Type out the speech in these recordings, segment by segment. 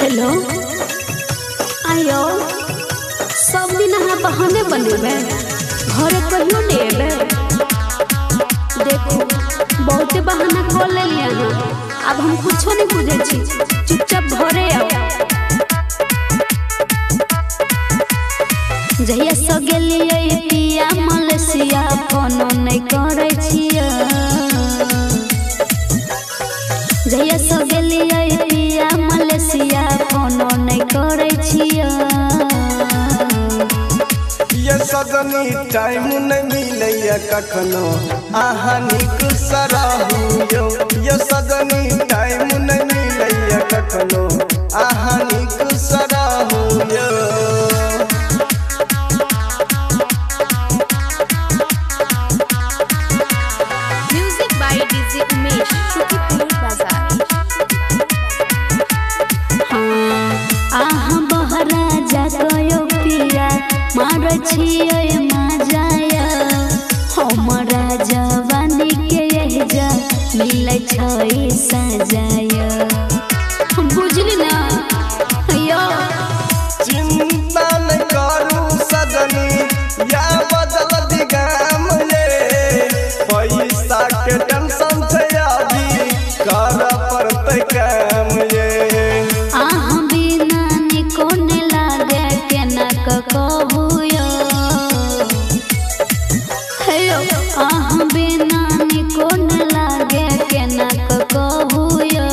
Hello आयो सब दिन अहाँ बहाने बनेबे घरे कहियो नहीं एबे। देखो बहुते बहाना कर लेलिए ना, अब हम कुछो नहीं बुझे छी, चुपचाप घरे आओ। जहिया से गेलिए पिया मलेशिया फोनो नहीं करे छिया। जहिया से गेलिए पिया मलेशिया फोनो नहीं करे छिया। ये सदनी टाइम नहीं मिलैया कखनो आहा निक सराहू यो। ये सदनी टाइम नहीं मिलैया कखनो आहा निक सराहू यो। Music by DJ Umesh Shukipur बाजार। आहा बहरा जाकयो पिया मार छियै मजाया। हमरा जवानी के एजा मिलै छै सजाया। बुझली ना यो चिंता न करू सदनी या बदल दिगाम ये। पैसा के टेंशन से अभी कर पड़ते काम ये। आहा बिना निको ने लागे केना कहू यो। हेयो आहा बिना निको ने लागे केना कहू यो।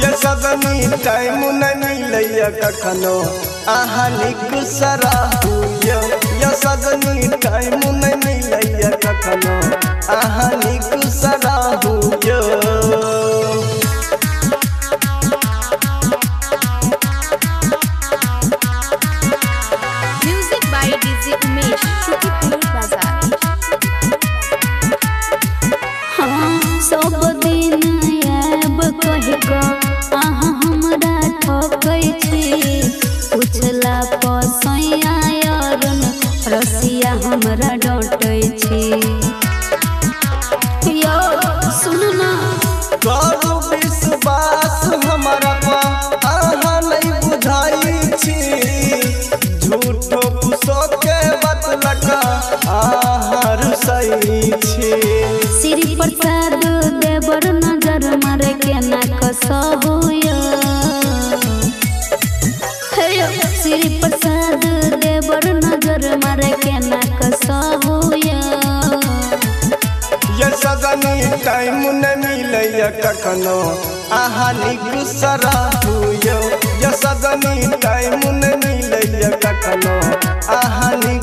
ये सदनी टाइम नहीं मिलैया कखनो आहा निक सराहू यो। ये सदनी टाइम नहीं मिलैया कखनो आहा निक सराहू यो। Music by DJ Umesh Shukipur बाजार। हाँ सब दिन आब कह आहा हमरा ठकै छी। पुछला पसैया अरुण रसिया हमरा डटै छी। यो सुन ना करू विश्वास हमारा पा आहा नहीं बुझाई छी। झूठो पुसो के बतलका आहा रुसई छी। श्री प्रसाद देवर नजर मारे केना कसहु यो। हेयो श्री प्रसाद देवर नजर मारे केना कसहु यो। ये सदनी टाइम नहीं मिलैया कखनो आहा निक सराहू यो। ये सदनी टाइम नहीं मिलैया कखनो आहा निक